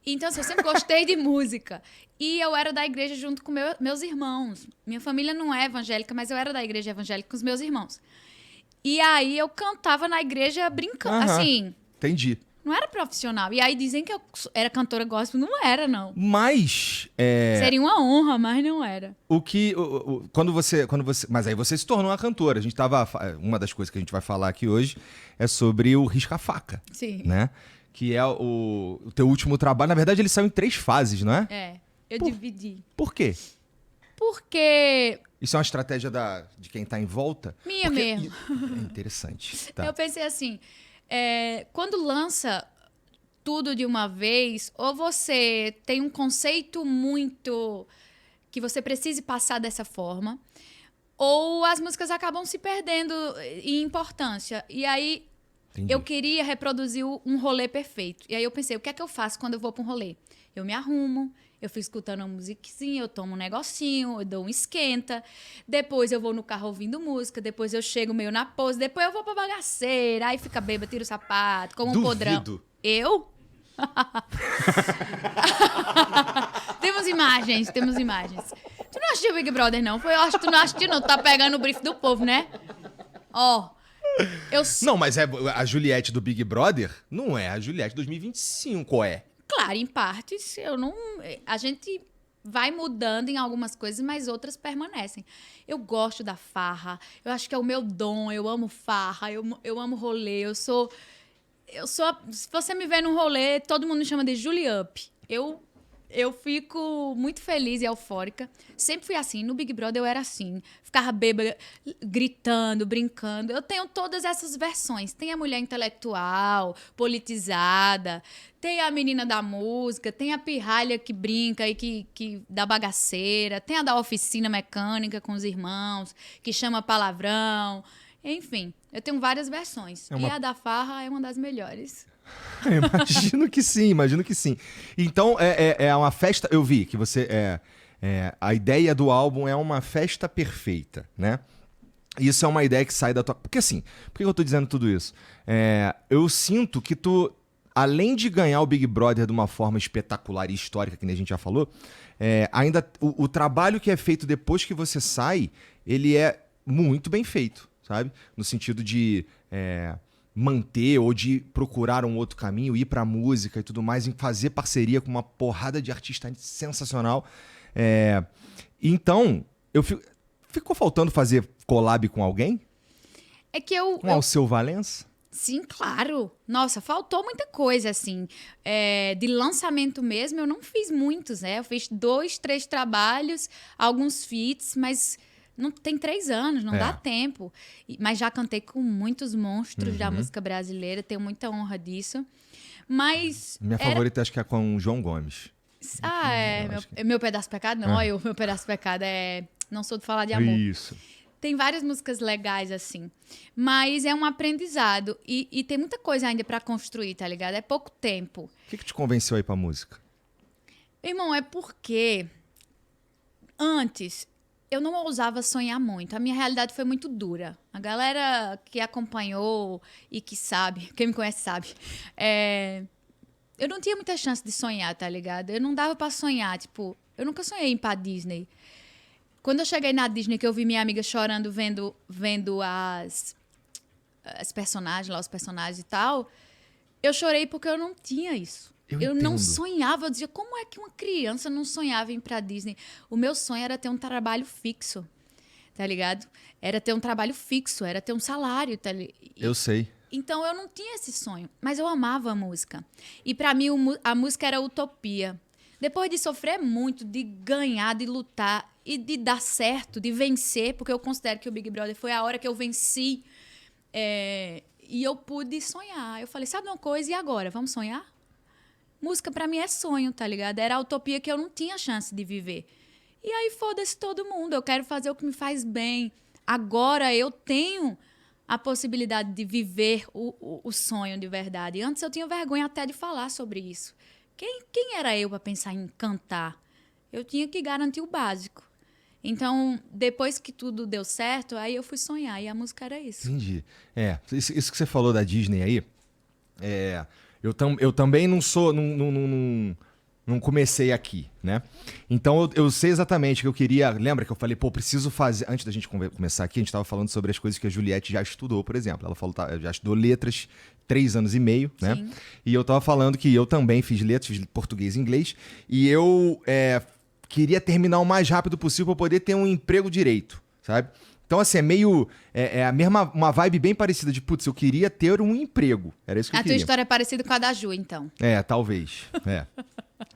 Então, assim, eu sempre gostei de música. E eu era da igreja junto com meus irmãos. Minha família não é evangélica, mas eu era da igreja evangélica com os meus irmãos. E aí eu cantava na igreja brincando, Aham, assim, entendi. não era profissional. E aí dizem que eu era cantora gospel, não era, não. Mas, Seria uma honra, mas não era. Mas aí você se tornou uma cantora. Uma das coisas que a gente vai falar aqui hoje é sobre o Risca-Faca, Sim. né? Que é o teu último trabalho. Na verdade, ele saiu em 3 fases, não é? É, eu dividi. Por quê? Porque Isso é uma estratégia de quem tá em volta? minha mesmo. É interessante. Tá. Eu pensei assim, quando lança tudo de uma vez, ou você tem um conceito muito que você precise passar dessa forma, ou as músicas acabam se perdendo em importância. E aí Entendi. eu queria reproduzir um rolê perfeito. E aí eu pensei, o que é que eu faço quando eu vou para um rolê? Eu me arrumo, eu fico escutando uma musiquinha, eu tomo um negocinho, eu dou um esquenta. Depois eu vou no carro ouvindo música, depois eu chego meio na pose, depois eu vou pra bagaceira, aí fica bêbado, tira o sapato, como um podrão. Duvido. Eu? Temos imagens. Tu não assistiu o Big Brother, não? Foi, eu acho que tu não assistiu, não. Tu tá pegando o brief do povo, né? Ó, Não, mas a Juliette do Big Brother não é a Juliette 2025, é? claro, em partes, eu não... A gente vai mudando em algumas coisas, mas outras permanecem. Eu gosto da farra, eu acho que é o meu dom, eu amo farra, eu amo rolê, eu sou... Se você me vê num rolê, todo mundo me chama de Julie Up. Eu fico muito feliz e eufórica. Sempre fui assim. No Big Brother eu era assim. Ficava bêbada, gritando, brincando. Eu tenho todas essas versões. Tem a mulher intelectual, politizada. Tem a menina da música. Tem a pirralha que brinca e que dá bagaceira. Tem a da oficina mecânica com os irmãos, que chama palavrão. Enfim, eu tenho várias versões. E a da farra é uma das melhores. Imagino que sim. Então, é uma festa... Eu vi que você... a ideia do álbum é uma festa perfeita, né? Isso é uma ideia que sai da tua... Porque assim, por que eu tô dizendo tudo isso? Eu sinto que tu, além de ganhar o Big Brother de uma forma espetacular e histórica, que nem a gente já falou, ainda o trabalho que é feito depois que você sai, ele é muito bem feito, sabe? No sentido de... manter ou de procurar um outro caminho, ir pra música e tudo mais, em fazer parceria com uma porrada de artista sensacional. Então, ficou faltando fazer collab com alguém? É que Com Alceu Valença? Sim, claro. Nossa, faltou muita coisa, assim. De lançamento mesmo, eu não fiz muitos, né? Eu fiz 2, 3 trabalhos, alguns feats, mas não tem 3 anos, não dá tempo. Mas já cantei com muitos monstros da música brasileira, tenho muita honra disso. Mas... Minha favorita acho que é com o João Gomes. Meu Pedaço Pecado? Não, olha, meu Pedaço Pecado é Não Sou de Falar de Amor. Isso. Tem várias músicas legais, assim. Mas é um aprendizado. E tem muita coisa ainda pra construir, tá ligado? É pouco tempo. O que te convenceu aí pra música? Irmão, é porque antes eu não ousava sonhar muito. A minha realidade foi muito dura. A galera que acompanhou e que sabe, quem me conhece sabe, eu não tinha muita chance de sonhar, tá ligado? Eu não dava pra sonhar, tipo, eu nunca sonhei em ir pra Disney. Quando eu cheguei na Disney, que eu vi minha amiga chorando vendo as personagens lá, os personagens e tal, eu chorei porque eu não tinha isso. Eu não sonhava, eu dizia, como é que uma criança não sonhava em ir pra Disney? O meu sonho era ter um trabalho fixo, tá ligado? Era ter um trabalho fixo, era ter um salário, tá ligado? Eu sei. Então eu não tinha esse sonho, mas eu amava a música. E pra mim a música era utopia. Depois de sofrer muito, de ganhar, de lutar e de dar certo, de vencer, porque eu considero que o Big Brother foi a hora que eu venci, e eu pude sonhar. Eu falei, sabe uma coisa, e agora? Vamos sonhar? Música pra mim é sonho, tá ligado? Era a utopia que eu não tinha chance de viver. E aí foda-se todo mundo, eu quero fazer o que me faz bem. Agora eu tenho a possibilidade de viver o sonho de verdade. Antes eu tinha vergonha até de falar sobre isso. Quem era eu para pensar em cantar? Eu tinha que garantir o básico. Então, depois que tudo deu certo, aí eu fui sonhar. E a música era isso. Entendi. Isso que você falou da Disney aí, eu também não sou... Não comecei aqui, né? Então eu sei exatamente o que eu queria. Lembra que eu falei, pô, preciso fazer. Antes da gente começar aqui, a gente estava falando sobre as coisas que a Juliette já estudou, por exemplo. Ela falou, já estudou letras 3 anos e meio, né? Sim. E eu tava falando que eu também fiz letras, fiz português e inglês. E eu queria terminar o mais rápido possível para poder ter um emprego direito, sabe? Então, assim, é meio. É a mesma. Uma vibe bem parecida de, putz, eu queria ter um emprego. Era isso que eu A tua queria. história é parecida com a da Ju, então. Talvez.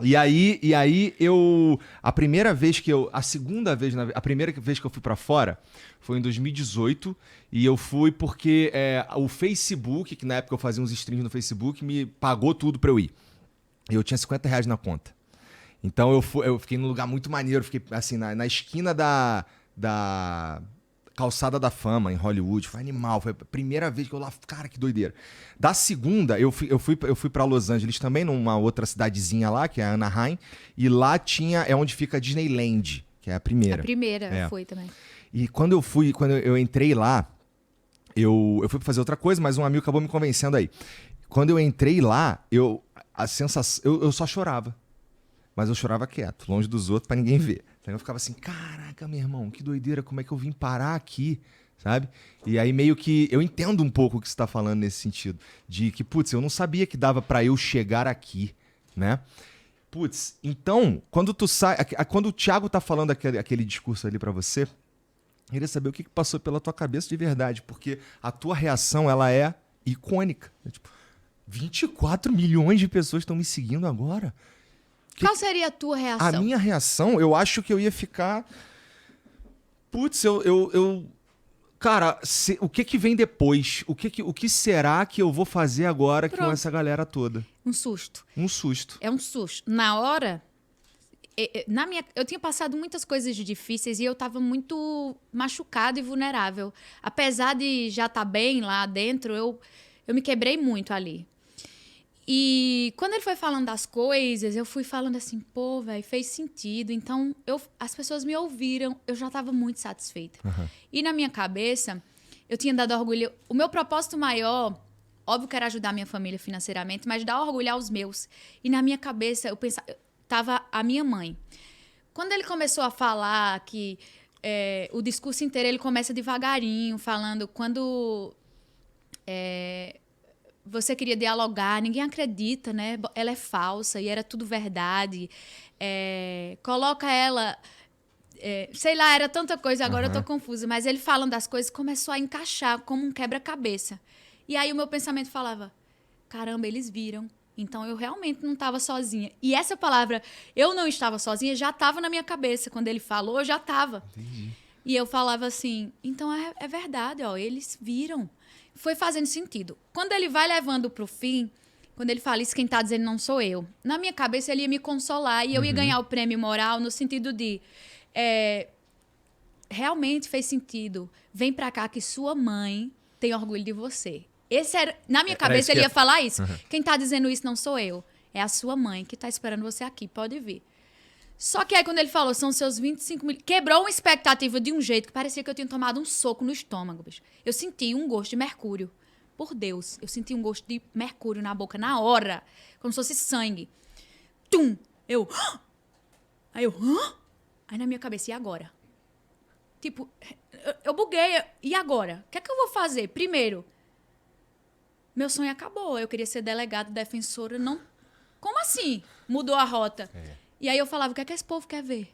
E aí a primeira vez que eu, a segunda vez, a primeira vez que eu fui pra fora foi em 2018 e eu fui porque o Facebook, que na época eu fazia uns streams no Facebook, me pagou tudo pra eu ir. E eu tinha R$50 na conta. Então eu fiquei num lugar muito maneiro, fiquei assim, na esquina da Calçada da Fama, em Hollywood. Foi animal, foi a primeira vez que eu lá... Cara, que doideira. Da segunda, eu fui pra Los Angeles também, numa outra cidadezinha lá, que é Anaheim. E lá é onde fica a Disneyland, que é a primeira. A primeira, foi também. E quando eu entrei lá, eu fui pra fazer outra coisa, mas um amigo acabou me convencendo aí. Quando eu entrei lá, a sensação... Eu só chorava. Mas eu chorava quieto, longe dos outros, pra ninguém ver. Então eu ficava assim, caraca, meu irmão, que doideira, como é que eu vim parar aqui, sabe? E aí meio que eu entendo um pouco o que você tá falando nesse sentido. De que, putz, eu não sabia que dava pra eu chegar aqui, né? Putz, então, quando tu sai... Quando o Thiago tá falando aquele discurso ali pra você, eu queria saber o que passou pela tua cabeça de verdade, porque a tua reação, ela é icônica. É tipo, 24 milhões de pessoas estão me seguindo agora. Qual seria a tua reação? A minha reação, eu acho que eu ia ficar... Putz, cara, o que vem depois? O que será que eu vou fazer agora com essa galera toda? Um susto. Um susto. É um susto. Na hora, eu tinha passado muitas coisas difíceis e eu estava muito machucada e vulnerável. Apesar de já estar bem lá dentro, eu me quebrei muito ali. E quando ele foi falando das coisas, eu fui falando assim, pô, velho, fez sentido. Então, as pessoas me ouviram, eu já estava muito satisfeita. Uhum. E na minha cabeça, eu tinha dado orgulho. O meu propósito maior, óbvio que era ajudar minha família financeiramente, mas dar orgulho aos meus. E na minha cabeça, eu pensava, tava a minha mãe. Quando ele começou a falar que o discurso inteiro, ele começa devagarinho, falando quando... você queria dialogar, ninguém acredita, né? Ela é falsa e era tudo verdade. Coloca ela... sei lá, era tanta coisa, agora eu tô confusa. Mas ele falando das coisas, começou a encaixar como um quebra-cabeça. E aí o meu pensamento falava, caramba, eles viram. Então eu realmente não estava sozinha. E essa palavra, eu não estava sozinha, já estava na minha cabeça. Quando ele falou, eu já estava. E eu falava assim, então é verdade, ó, eles viram. Foi fazendo sentido. Quando ele vai levando pro fim, quando ele fala isso, quem tá dizendo não sou eu. Na minha cabeça, ele ia me consolar e eu ia ganhar o prêmio moral no sentido de... realmente fez sentido. Vem pra cá que sua mãe tem orgulho de você. Na minha cabeça, ele ia falar isso. Quem tá dizendo isso não sou eu. É a sua mãe que tá esperando você aqui. Pode vir. Só que aí, quando ele falou, são seus 25 mil... Quebrou uma expectativa de um jeito que parecia que eu tinha tomado um soco no estômago, bicho. Eu senti um gosto de mercúrio. Por Deus, eu senti um gosto de mercúrio na boca, na hora. Como se fosse sangue. Tum! Eu... Aí eu... Aí na minha cabeça, e agora? Tipo, eu buguei. E agora? O que é que eu vou fazer? Primeiro, meu sonho acabou. Eu queria ser delegado, defensora. Não... Como assim? Mudou a rota. E aí eu falava, o que é que esse povo quer ver?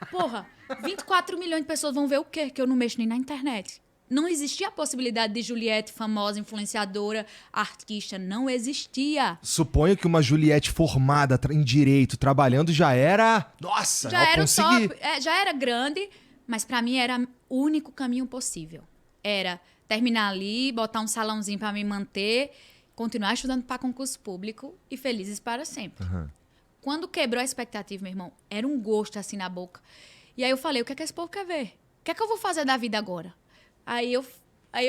Porra, 24 milhões de pessoas vão ver o quê? Que eu não mexo nem na internet. Não existia a possibilidade de Juliette, famosa, influenciadora, artista. Não existia. Suponho que uma Juliette formada em direito, trabalhando, já era... Nossa, já era consegui... top. Já era grande, mas pra mim era o único caminho possível. Era terminar ali, botar um salãozinho pra me manter, continuar estudando pra concurso público e felizes para sempre. Quando quebrou a expectativa, meu irmão, era um gosto assim na boca. E aí eu falei, o que é que esse povo quer ver? O que é que eu vou fazer da vida agora? Aí eu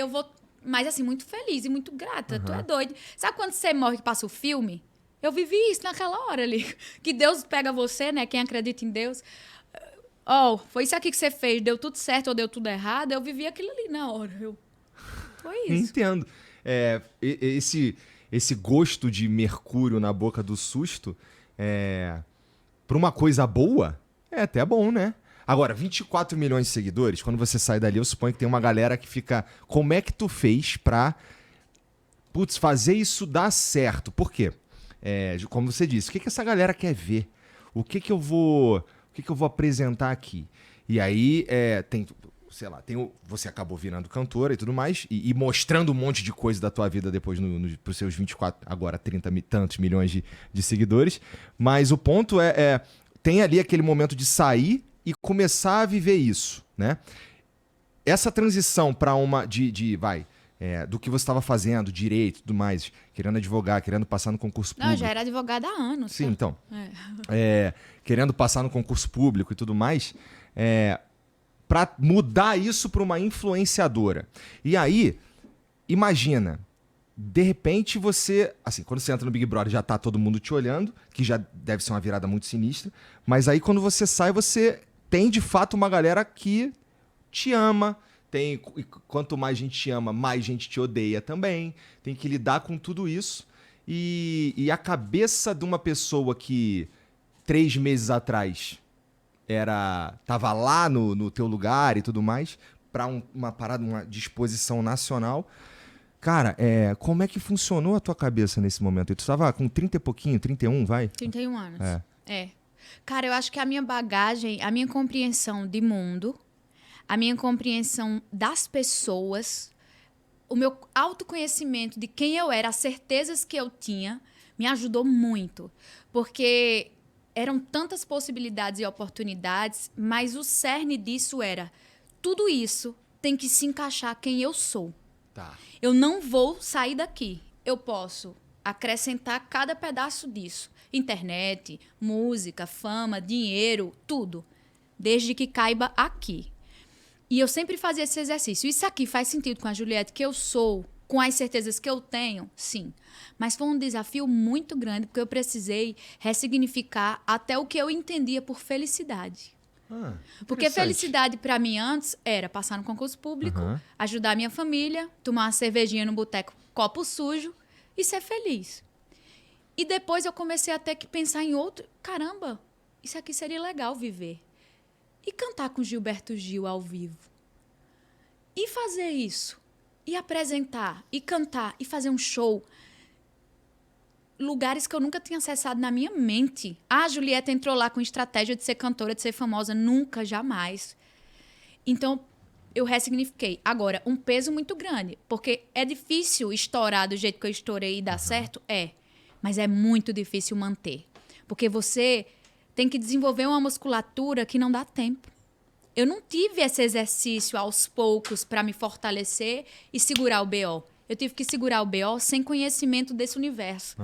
vou, mas assim, muito feliz e muito grata. Tu é doido. Sabe quando você morre que passa o filme? Eu vivi isso naquela hora ali. Que Deus pega você, né? Quem acredita em Deus. Foi isso aqui que você fez. Deu tudo certo ou deu tudo errado? Eu vivi aquilo ali na hora. Foi isso. Entendo. Esse gosto de mercúrio na boca do susto... pra uma coisa boa, é até bom, né? Agora, 24 milhões de seguidores, quando você sai dali, eu suponho que tem uma galera que fica... Como é que tu fez pra, fazer isso dar certo? Por quê? Como você disse, o que essa galera quer ver? O que eu vou apresentar aqui? E aí, sei lá, você acabou virando cantora e tudo mais, e mostrando um monte de coisa da tua vida depois pros seus 24, agora 30 e tantos milhões de seguidores. Mas o ponto tem ali aquele momento de sair e começar a viver isso, né? Essa transição para do que você estava fazendo, direito e tudo mais, querendo advogar, querendo passar no concurso público. Não, já era advogada há anos. Sim, então. Querendo passar no concurso público e tudo mais, para mudar isso para uma influenciadora. E aí, imagina, de repente você... Assim, quando você entra no Big Brother já tá todo mundo te olhando, que já deve ser uma virada muito sinistra, mas aí quando você sai, você tem de fato uma galera que te ama, e quanto mais gente te ama, mais gente te odeia também. Tem que lidar com tudo isso. E a cabeça de uma pessoa que 3 meses atrás tava lá no teu lugar e tudo mais, para uma parada, uma disposição nacional. Cara, como é que funcionou a tua cabeça nesse momento? Tu tava com 30 e pouquinho, 31, vai? 31 anos. Cara, eu acho que a minha bagagem, a minha compreensão de mundo, a minha compreensão das pessoas, o meu autoconhecimento de quem eu era, as certezas que eu tinha, me ajudou muito. Porque eram tantas possibilidades e oportunidades, mas o cerne disso era: tudo isso tem que se encaixar quem eu sou. Tá. Eu não vou sair daqui. Eu posso acrescentar cada pedaço disso. Internet, música, fama, dinheiro, tudo. Desde que caiba aqui. E eu sempre fazia esse exercício. Isso aqui faz sentido com a Juliette que eu sou, com as certezas que eu tenho? Sim. Mas foi um desafio muito grande, porque eu precisei ressignificar até o que eu entendia por felicidade. Porque felicidade para mim antes era passar no concurso público, ajudar a minha família, tomar uma cervejinha no boteco, copo sujo e ser feliz. E depois eu comecei a ter que pensar em outro... Caramba, isso aqui seria legal viver. E cantar com Gilberto Gil ao vivo. E fazer isso. E apresentar, e cantar, e fazer um show. Lugares que eu nunca tinha acessado na minha mente. A Juliette entrou lá com estratégia de ser cantora, de ser famosa. Nunca, jamais. Então, eu ressignifiquei. Agora, um peso muito grande. Porque é difícil estourar do jeito que eu estourei e dar certo? Mas é muito difícil manter. Porque você tem que desenvolver uma musculatura que não dá tempo. Eu não tive esse exercício aos poucos para me fortalecer e segurar o BO. Eu tive que segurar o BO sem conhecimento desse universo.